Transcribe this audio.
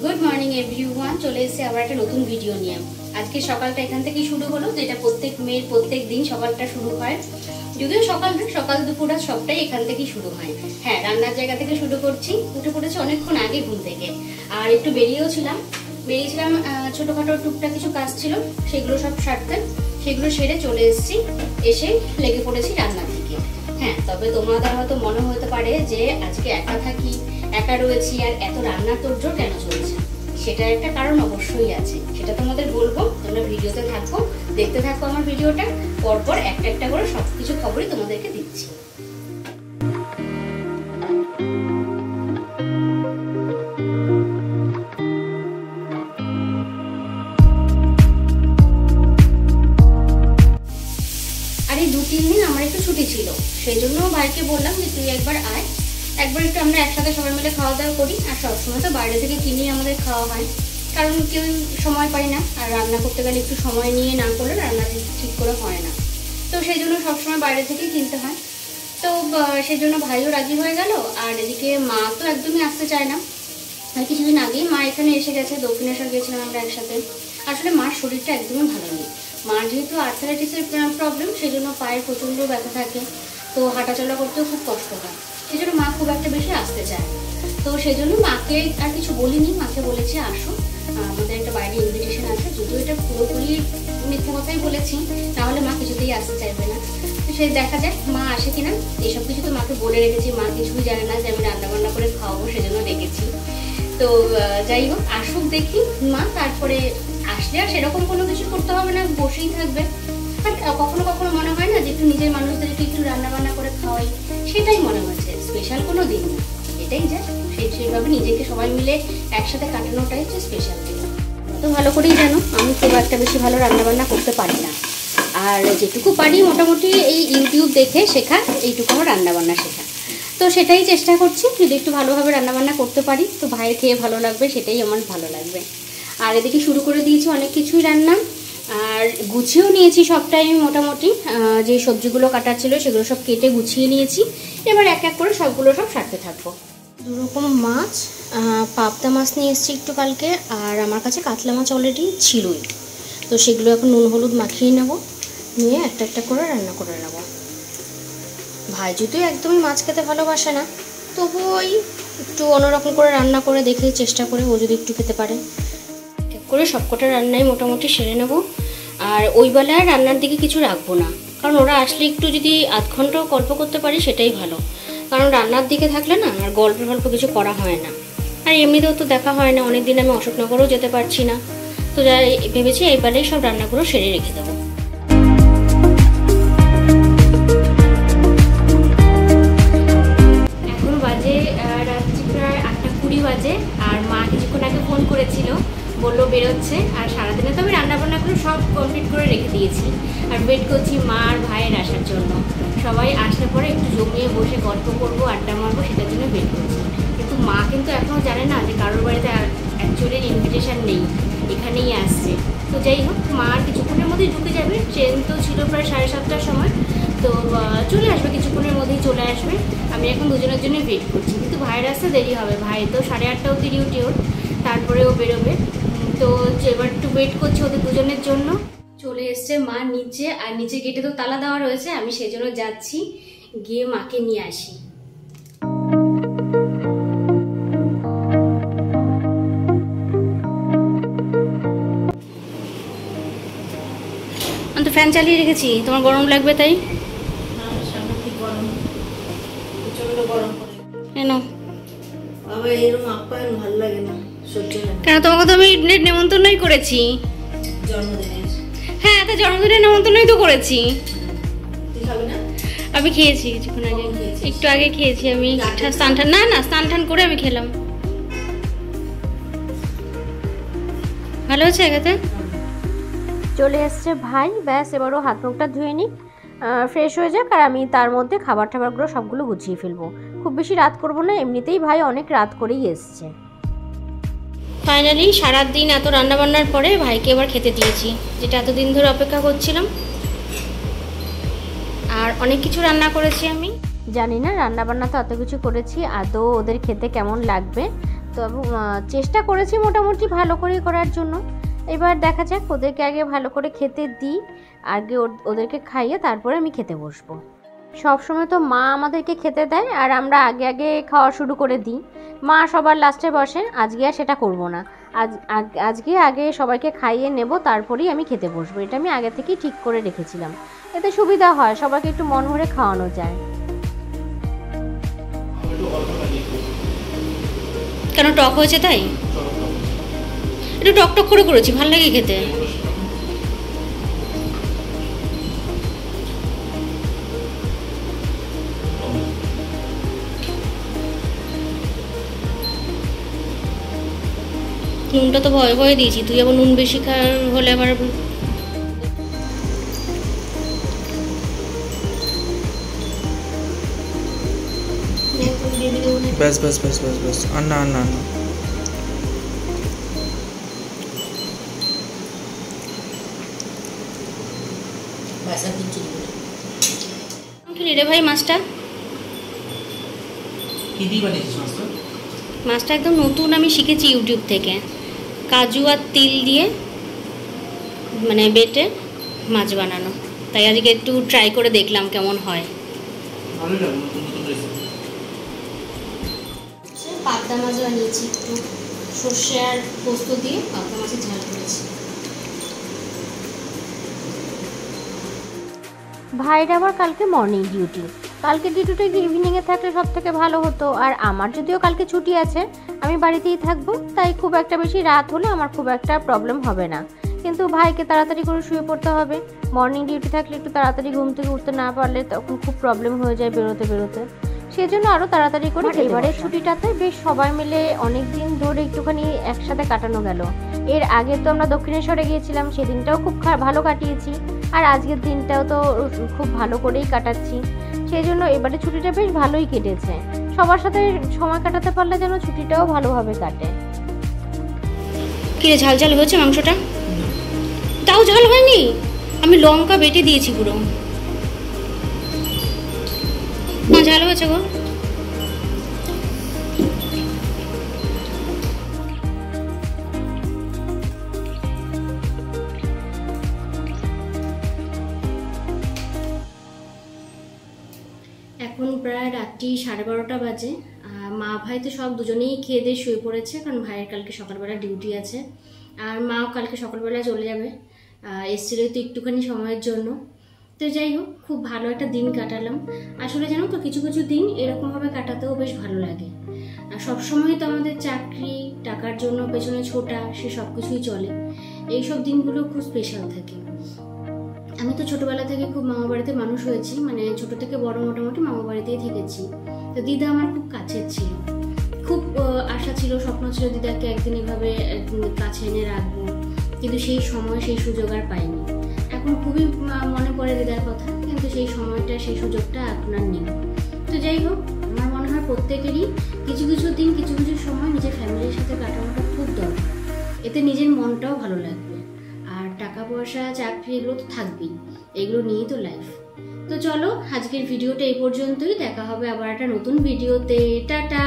Good morning everyone, চলে এসেছে আবার একটা নতুন ভিডিও নিয়ে। আজকে সকালটা এখান থেকেই শুরু হলো, যেটা প্রত্যেক মেয়ের প্রত্যেক দিন সকালটা শুরু হয়। যদিও সকাল দুপুর সবটাই এখান থেকেই শুরু হয়। হ্যাঁ, রান্নার জায়গা থেকে শুরু করছি। উঠে পড়েছি অনেকক্ষণ আগে ঘুম থেকে, আর একটু বেরিয়েছিলাম ছোটখাটো টুকটাক কিছু কাজ ছিল, সেগুলো সব সারতে। সেগুলো সেরে চলে এসেছি, এসে লেগে পড়েছি রান্নার দিকে। হ্যাঁ, তবে তোমাদের হয়তো মনে হতে পারে যে আজকে একা রয়েছি আর এত রান্নার তোড়জোড় কেন চলছে। সেটার একটা কারণ অবশ্যই আছে, সেটা তোমাদের বলবো। তোমরা ভিডিওতে থাকো, দেখতে থাকো আমার ভিডিওটা। পরপর একটা একটা করে সবকিছু খবরই তোমাদেরকে দিচ্ছি। আর এই 2-3 দিন আমার একটু ছুটি ছিল, সেই জন্য ভাইকে বললাম যে তুই একবার আয়, একবার একটু আমরা একসাথে সবাই মিলে খাওয়া দাওয়া করি। আর সবসময় তো বাইরে থেকে কিনে আমাদের খাওয়া হয়, কারণ কেউ সময় পাই না, আর রান্না করতে গেলে একটু সময় নিয়ে না করলে রান্না ঠিক করে হয় না। তো সেই জন্য সবসময় বাইরে থেকেই কিনতে হয়। তো সেই জন্য ভাইও রাজি হয়ে গেল। আর এদিকে মা তো একদমই আসতে চায় না। আর কিছুদিন আগেই মা এখানে এসে গেছে, দক্ষিণেশ্বর গেছিলাম আমরা একসাথে। আসলে মার শরীরটা একদমই ভালো নেই। মার যেহেতু আর্থারাইটিসের প্রবলেম, সেই জন্য পায়ের প্রচণ্ড ব্যথা থাকে, তো হাঁটাচলা করতেও খুব কষ্ট হয়। সেই জন্য মা খুব একটা বেশি আসতে চায়। তো সেই জন্য মাকে আর কিছু বলিনি, মাকে বলেছি আসো, আমাদের একটা বাইরে ইনভিটেশন আছে। যদিও এটা পুরোপুরি মিথ্যা কথাই বলেছি, তাহলে মা কিছুতেই আসতে চাইবে না। তো সে দেখা যাক মা আসে কিনা। এইসব কিছু তো মাকে বলে রেখেছি, মা কিছুই জানে না যে আমি রান্নাবান্না করে খাওয়াবো, সেজন্য রেখেছি। তো যাই হোক, আসুক দেখি মা, তারপরে আসলে আর সেরকম কোনো কিছু করতে হবে না, বসেই থাকবে। আর কখনো কখনো মনে হয় না যে একটু নিজের মানুষদেরকে একটু রান্নাবান্না করে খাওয়াই, সেটাই মনে হচ্ছে। স্পেশাল কোনো দিন না, এটাই যা সেইভাবে নিজেকে সবাই মিলে একসাথে কাটানোটাই হচ্ছে স্পেশাল দিন। তো ভালো করেই জানো আমি খুব একটা বেশি ভালো রান্নাবান্না করতে পারি না, আর যেটুকু পারি মোটামুটি এই ইউটিউব দেখে শেখা, এইটুকু আমার রান্নাবান্না শেখা। তো সেটাই চেষ্টা করছি, যদি একটু ভালোভাবে রান্নাবান্না করতে পারি তো ভাইয়ের খেয়ে ভালো লাগবে, সেটাই আমার ভালো লাগবে। আর এদিকে শুরু করে দিয়েছি অনেক কিছুই রান্না, আর গুছিয়েও নিয়েছি সবটাই। আমি মোটামুটি যে সবজিগুলো কাটার ছিল সেগুলো সব কেটে গুছিয়ে নিয়েছি। এবার এক এক করে সবগুলো সব সারতে থাকবো। দুরকম মাছ, পাবদা মাছ নিয়ে এসেছি একটু কালকে, আর আমার কাছে কাতলা মাছ অলরেডি ছিলই। তো সেগুলো এখন নুন হলুদ মাখিয়ে নেব, নিয়ে একটা একটা করে রান্না করে নেব। ভাই যদিও একদমই মাছ খেতে ভালোবাসে না, তবুও ওই একটু অন্যরকম করে রান্না করে দেখে চেষ্টা করে ও যদি একটু খেতে পারে। এক করে সবকটা রান্নাই মোটামুটি সেরে নেব। আর ওই বেলায় রান্নার দিকে কিছু রাখবো না, কারণ ওরা আসলে একটু যদি আধ ঘন্টাও গল্প করতে পারি সেটাই ভালো। কারণ রান্নার দিকে থাকলে না আর গল্প কিছু করা হয় না, আর এমনিতেও তো দেখা হয় না। অনেক দিন আমি অশোকনগরেও যেতে পারছি না, তো যাই ভেবেছি এই বেলায় সব রান্নাগুলো সেরে রেখে দেবো। এখন বাজে রাত্রি প্রায় 8:20 বাজে, আর মা কিছুক্ষণ আগে ফোন করেছিল, বললো বেরোচ্ছে। আর সারাদিনে তো আমি রান্নাবান্না করে সব কমপ্লিট করে রেখে দিয়েছি, আর ওয়েট করছি মা আর ভাইয়ের আসার জন্য। সবাই আসলে পরে একটু জমিয়ে বসে গল্প করবো, আড্ডা মারবো, সেটার জন্য ওয়েট করছি। কিন্তু মা কিন্তু এখনও জানে না যে কারোর বাড়িতে অ্যাকচুয়ালি ইনভিটেশন নেই, এখানেই আসছে। তো যাই হোক, মা আর কিছুক্ষণের মধ্যেই ঢুকে যাবে। ট্রেন তো ছিল প্রায় 7:30টার সময়, তো চলে আসবে, কিছুক্ষণের মধ্যেই চলে আসবে। আমি এখন দুজনের জন্য ওয়েট করছি, কিন্তু ভাইয়ের আসতে দেরি হবে। ভাই তো 8:30 অবধি ডিউটি ওর, তারপরেও বেরোবে। তো এবার একটু ওয়েট করছি ওদের দুজনের জন্য। চলে এসছে মা নিচে, আর নিচে গেটে তো তালা দেওয়া রয়েছে, আমি সেই জন্য যাচ্ছি, গিয়ে মাকে নিয়ে আসি। আমি তো ফ্যান চালিয়ে রেখেছি, তোমার গরম লাগবে তাই। কেন ভালো লাগে না, কেন? তোমাকে তো আমি নেমন্তন্নই করেছি জন্মদিনের। হ্যাঁ, তো জন্মদিনের নেমন্তন্নই তো করেছি। আমি খেয়েছি কিছুক্ষণ আগে, একটু আগে খেয়েছি আমি। স্নান টান করে আমি খেলাম। ভালো হচ্ছে এগাতে। চলে এসছে ভাই, ব্যাস এবারও হাত মুখটা ধুয়ে নিই, ফ্রেশ হয়ে যাক, আর আমি তার মধ্যে খাবার টাবারগুলো সবগুলো গুছিয়ে ফেলবো। খুব বেশি রাত করবো না, এমনিতেই ভাই অনেক রাত করেই এসছে। ফাইনালি সারাদিন এত রান্নাবান্নার পরে ভাইকে এবার খেতে দিয়েছি, যেটা এতদিন ধরে অপেক্ষা করছিলাম। আর অনেক কিছু রান্না করেছি আমি, জানি না রান্নাবান্না তো এত কিছু করেছি, আদৌ ওদের খেতে কেমন লাগবে। তো চেষ্টা করেছি মোটামুটি ভালো করেই করার জন্য। এবার দেখা যাক, ওদেরকে আগে ভালো করে খেতে দিই, আগে ওদেরকে খাইয়ে তারপরে আমি খেতে বসবো। সবসময় তো মা আমাদেরকে খেতে দেয় আর আমরা আগে আগে খাওয়া শুরু করে দিই, মা সবার লাস্টে বসে। আজকে আর সেটা করব না, আজকে আগে সবাইকে খাইয়ে নেব, তারপরেই আমি খেতে বসবো। এটা আমি আগে থেকেই ঠিক করে রেখেছিলাম, এতে সুবিধা হয়, সবাইকে একটু মন ভরে খাওয়ানো যায়। কেন টক হয়েছে তাই? একটু টক টক করে করেছি, ভালো লাগে খেতে। নুনটা তো ভয়ে ভয়ে দিয়েছি, তুই আবার নুন বেশি হলে আবার। बस बस बस बस बस अन्ना अन्ना अन्ना খেলি রে ভাই মাছটা? কি দিয়ে বানিয়েছিস মাছটা? মাছটা একদম নতুন আমি শিখেছি ইউটিউব থেকে, কাজু আর তিল দিয়ে মানে বেটে মাছ বানানো। তাই আজকে একটু ট্রাই করে দেখলাম কেমন হয়। ভালো লাগে নতুন নতুন রেসিপি। পাবদা মাছ বানিয়েছি, একটু সর্ষে আর পোস্ত দিয়ে পাবদা মাছের ঝাল করেছি। ভাইয়ের আবার কালকে মর্নিং ডিউটি, কালকে ডিউটিটা ইভিনিংয়ে থাকলে সব থেকে ভালো হতো। আর আমার যদিও কালকে ছুটি আছে, আমি বাড়িতেই থাকবো, তাই খুব একটা বেশি রাত হলে আমার খুব একটা প্রবলেম হবে না। কিন্তু ভাইকে তাড়াতাড়ি করে শুয়ে পড়তে হবে, মর্নিং ডিউটি থাকলে একটু তাড়াতাড়ি ঘুম থেকে উঠতে না পারলে তখন খুব প্রবলেম হয়ে যায় বেরোতে বেরোতে, সেই জন্য আরও তাড়াতাড়ি করে। এবারের ছুটিটাতে বেশ সবাই মিলে অনেক দিন ধরে একটুখানি একসাথে কাটানো গেল। এর আগে তো আমরা দক্ষিণেশ্বরে গিয়েছিলাম, সেদিনটাও খুব ভালো কাটিয়েছি, আর আজকের দিনটাও তো খুব ভালো করেই কাটাচ্ছি। সেই জন্য এবারে ছুটিটা বেশ ভালোই কেটেছে, সবার সাথে সময় কাটাতে পারলে যেন ছুটিটাও ভালোভাবে কাটে। কি রে, ঝাল ঝাল হয়েছে মাংসটা? তাও ঝাল হয়নি, আমি লঙ্কা বেটে দিয়েছি পুরো। না ঝাল হয়েছে গো। এখন প্রায় রাত্রি 12:30 বাজে। মা ভাই তো সব দুজনেই খেয়ে দিয়ে শুয়ে পড়েছে, কারণ ভাইয়ের কালকে সকালবেলা ডিউটি আছে, আর মাও কালকে সকালবেলা চলে যাবে। এসছিল তো একটুখানি সময়ের জন্য। তো যাই হোক, খুব ভালো একটা দিন কাটালাম। আসলে জানো তো, কিছু কিছু দিন এরকমভাবে কাটাতেও বেশ ভালো লাগে। আর সবসময় তো আমাদের চাকরি, টাকার জন্য পেছনে ছোটা, সে সব কিছুই চলে। এইসব দিনগুলো খুব স্পেশাল থাকে। আমি তো ছোটবেলা থেকে খুব মামা বাড়িতে মানুষ হয়েছি, মানে ছোট থেকে বড় মোটামুটি মামা বাড়িতেই থেকেছি। তো দিদা আমার খুব কাছের ছিল, খুব আশা ছিল, স্বপ্ন ছিল দিদাকে একদিন এভাবে কাছে এনে রাখবো, কিন্তু সেই সময় সেই সুযোগ আর পাইনি। এখন খুবই মনে পড়ে দিদার কথা, কিন্তু সেই সময়টা সেই সুযোগটা এখন আর নেই। তো যাই হোক, আমার মনে হয় প্রত্যেকেরই কিছু কিছু দিন কিছু কিছু সময় নিজের ফ্যামিলির সাথে কাটানোটা খুব দরকার, এতে নিজের মনটাও ভালো লাগবে। আর টাকা পয়সা, চাকরি এগুলো তো থাকবেই, এগুলো নিয়েই তো লাইফ। তো চলো, আজকের ভিডিওটা এই পর্যন্তই, দেখা হবে আবার একটা নতুন ভিডিওতে। টাটা।